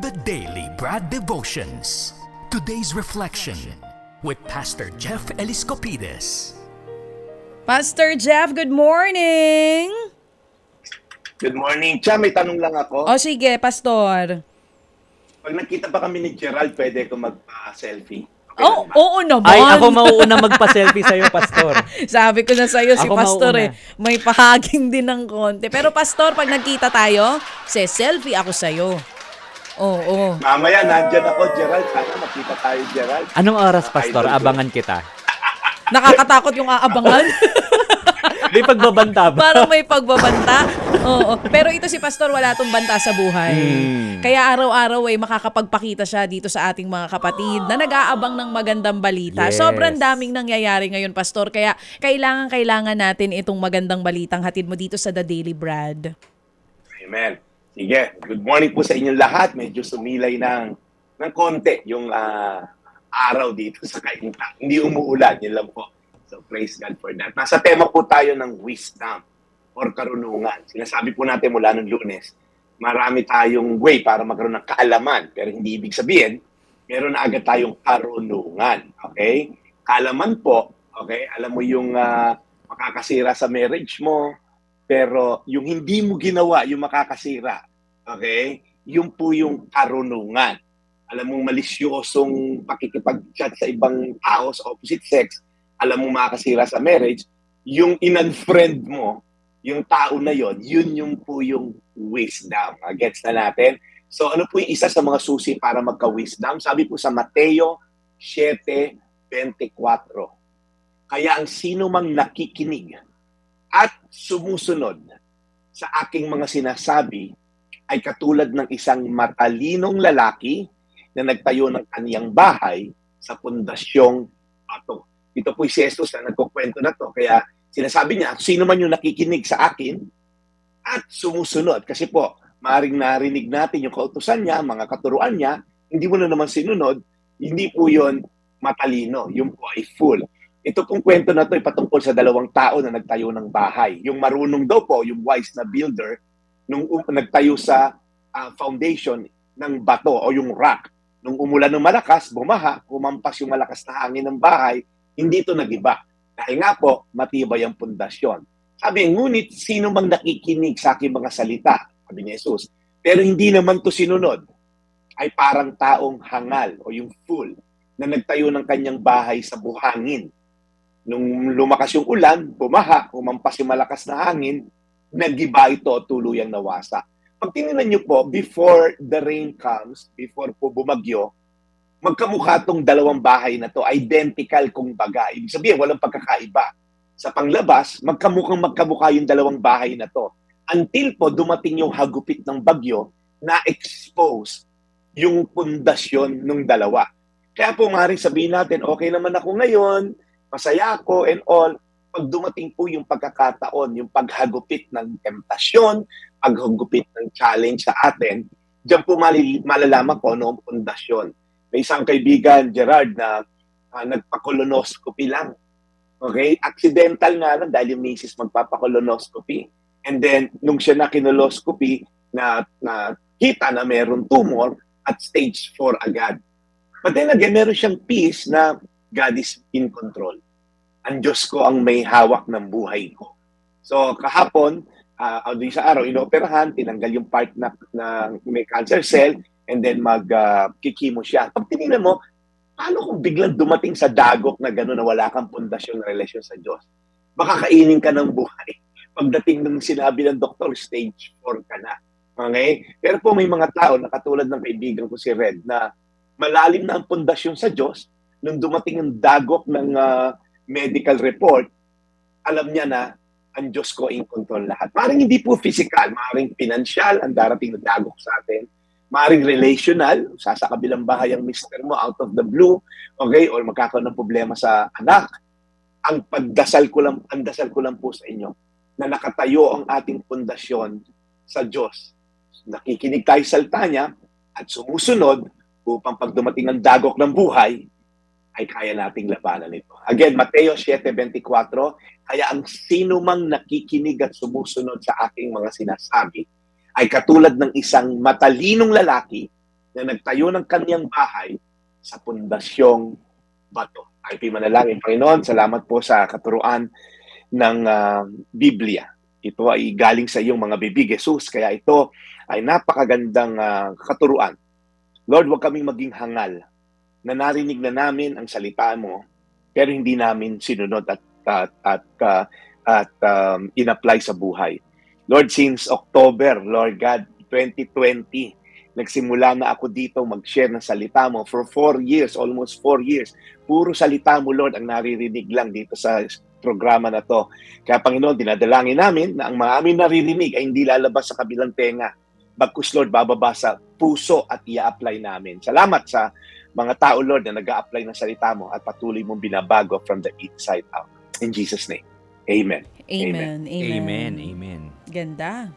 the Daily Brad Devotions. Today's reflection with Pastor Jeff Eliscopides. Pastor Jeff, good morning! Good morning. Tia, may tanong lang ako. O sige, Pastor. Pag nakita pa kami ni Gerald, pwede ko magpa-selfie. Okay Oh, lang ba? oo naman. Ay, ako mauuna magpa-selfie sa'yo, Pastor. Sabi ko na sa'yo, si Ako Pastor mauuna. may pahaging din ng konti. Pero Pastor, pag nagkita tayo, selfie ako sa'yo. Oo. Mamaya, nandyan ako, Gerald. Sana makita tayo, Gerald. Anong oras, Pastor? Idol ko. Abangan kita. Nakakatakot yung aabangan. May pagbabanta ba? Parang may pagbabanta. Oo. Pero ito si Pastor, wala tong banta sa buhay. Kaya araw-araw makakapagpakita siya dito sa ating mga kapatid na nag-aabang ng magandang balita. Yes. Sobrang daming nangyayari ngayon, Pastor. Kaya kailangan natin itong magandang balitang hatid mo dito sa The Daily Brad. Amen. Sige. Good morning po sa inyong lahat. Medyo sumilay ng konti yung araw dito sa Kainta. Hindi umuulan. Yun lang po. So, praise God for that. Nasa tema po tayo ng wisdom or karunungan. Sinasabi po natin mula ng Lunes, marami tayong way para magkaroon ng kaalaman. Pero hindi ibig sabihin, meron na agad tayong karunungan. Okay? Kaalaman po, okay? Alam mo yung makakasira sa marriage mo, pero yung hindi mo ginawa, yung makakasira. Okay? Yung po yung karunungan. Alam mong malisyosong pakikipag-chat sa ibang tao sa opposite sex, alam mong makakasira sa marriage, yung in-unfriend mo, yung tao na yon, yun yung po yung wisdom. Gets na natin? So ano po yung isa sa mga susi para magka-wisdom? Sabi po sa Mateo 7:24. Kaya ang sino mang nakikinig at sumusunod sa aking mga sinasabi ay katulad ng isang matalinong lalaki na nagtayo ng kaniyang bahay sa pundasyong bato. Ito po si Jesus na nagkukwento na to. Kaya sinasabi niya, sino man yung nakikinig sa akin at sumusunod. Kasi po, maaaring narinig natin yung kautusan niya, mga katuruan niya, hindi mo na naman sinunod, hindi po yun matalino. Yung po ay fool. Ito pong kwento na to ay patungkol sa dalawang tao na nagtayo ng bahay. Yung marunong daw po, yung wise na builder, nung nagtayo sa foundation ng bato o yung rock. Nung umulan ng malakas, bumaha, kumampas yung malakas na hangin ng bahay, hindi ito nagiba. Dahil nga po, matibay ang pundasyon. Sabi, ngunit sino mang nakikinig sa aking mga salita, sabi ni Jesus, pero hindi naman to sinunod, ay parang taong hangal o yung fool na nagtayo ng kanyang bahay sa buhangin. Nung lumakas yung ulan, bumaha, kumampas yung malakas na hangin, nagiba ito, tuluyang nawasa. Pag tinignan niyo po, before the rain comes, before po bumagyo, magkamukha tong dalawang bahay na to, identical kung baga. Ibig sabihin, walang pagkakaiba. Sa panglabas, magkamukha yung dalawang bahay na to. Until po dumating yung hagupit ng bagyo na expose yung pundasyon ng dalawa. Kaya po maaaring sabihin natin, okay naman ako ngayon, masaya ako and all. Pag dumating po yung pagkakataon, yung paghagupit ng temptasyon, paghagupit ng challenge sa atin, diyan po malalaman ko noong pundasyon. May isang kaibigan, Gerard, na nagpa-colonoscopy lang. Okay? Accidental nga lang dahil yung misis magpapa-colonoscopy. And then, nung siya na kinoloscopy, na kita na meron tumor at stage 4 agad. But then again, meron siyang peace na God is in control. Ang Diyos ko ang may hawak ng buhay ko. So, kahapon, sa araw, inoperahan, tinanggal yung part na may cancer cell, and then mag-kikimo siya. Pag tinignan mo, paano kung biglang dumating sa dagok na gano'n na wala kang pundasyon na relasyon sa Diyos? Baka kainin ka ng buhay. Pagdating ng sinabi ng doktor, stage 4 ka na. Okay? Pero po may mga tao na katulad ng kaibigan ko si Red na malalim na ang pundasyon sa Diyos, nung dumating ang dagok ng medical report, alam niya na ang Diyos ko in control lahat. Maring hindi po physical, maring financial, ang darating na dagok sa atin. Maring relational, sa kabilang bahay ang mister mo out of the blue, okay, or magkakaroon ng problema sa anak. Ang dasal ko lang po sa inyo na nakatayo ang ating pundasyon sa Diyos. Nakikinig tayo sa salita niya at sumusunod upang pag dumating ang dagok ng buhay, ay kaya nating labanan ito. Again, Mateo 7:24, kaya ang sino mang nakikinig at sumusunod sa aking mga sinasabi ay katulad ng isang matalinong lalaki na nagtayo ng kanyang bahay sa pundasyong bato. Tayo manalangin. Panginoon, salamat po sa katuruan ng Biblia. Ito ay galing sa iyong mga bibig, Jesus. Kaya ito ay napakagandang katuruan. Lord, huwag kaming maging hangal na narinig na namin ang salita mo, pero hindi namin sinunod at in-apply sa buhay. Lord, since October, Lord God, 2020, nagsimula na ako dito mag-share ng salita mo for 4 years, almost 4 years. Puro salita mo, Lord, ang naririnig lang dito sa programa na to. Kaya, Panginoon, dinadalangin namin na ang mga aming naririnig ay hindi lalabas sa kabilang tenga. Bagkus, Lord, bababa sa puso at i-apply namin. Salamat sa mga tao, Lord, na nag-a-apply ng salita mo at patuloy mong binabago from the inside out. In Jesus' name, amen. Amen. Amen. Amen. Ganda.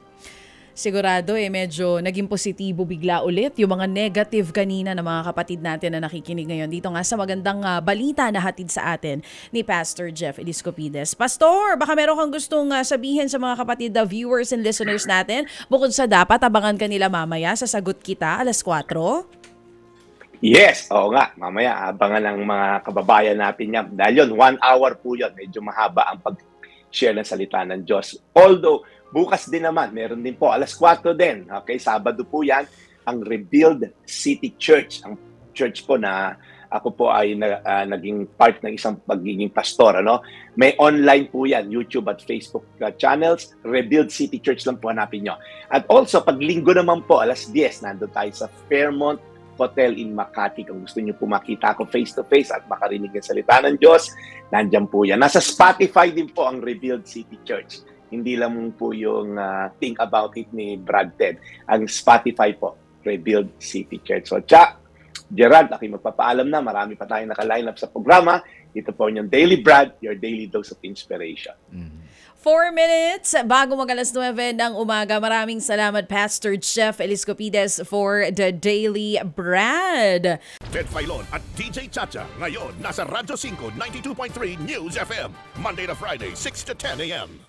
Sigurado medyo naging positibo bigla ulit yung mga negative kanina ng mga kapatid natin na nakikinig ngayon dito nga sa magandang balita na hatid sa atin ni Pastor Jeff Eliscopides. Pastor, baka meron kang gustong sabihin sa mga kapatid na viewers and listeners natin bukod sa dapat abangan kanila mamaya sa Sagot Kita 4:00? Yes, oo nga. Mamaya abangan ng mga kababayan natin yan. Dahil yun, 1 hour po yun. Medyo mahaba ang pag-share ng salita ng Diyos. Although, bukas din naman, meron din po, 4:00 din. Okay, Sabado po yan, ang Rebuild City Church. Ang church po na ako po ay naging part ng isang pagiging pastor. Ano? May online po yan, YouTube at Facebook channels. Rebuild City Church lang po hanapin nyo. At also, pag linggo naman po, 10:00, nandun tayo sa Fairmont Hotel in Makati. Kung gusto niyo po makita ako face-to-face at makarinig ng salita ng Diyos, nandyan po yan. Nasa Spotify din po ang Rebuild City Church. Hindi lang po yung Think About It ni Brad Ted. Ang Spotify po, Rebuild City Church. So, Gerard, ako'y magpapaalam na. Marami pa tayong naka-line up sa programa. Ito po yung Daily Brad, your daily dose of inspiration. 4 minutes bago mag-alas 9 ng umaga. Maraming salamat, Pastor Jeff Eliscopides, for the Daily Brad. Ted Filon at DJ Chacha. Ngayon, nasa Radyo 5, 92.3 News FM. Monday to Friday, 6 to 10 a.m.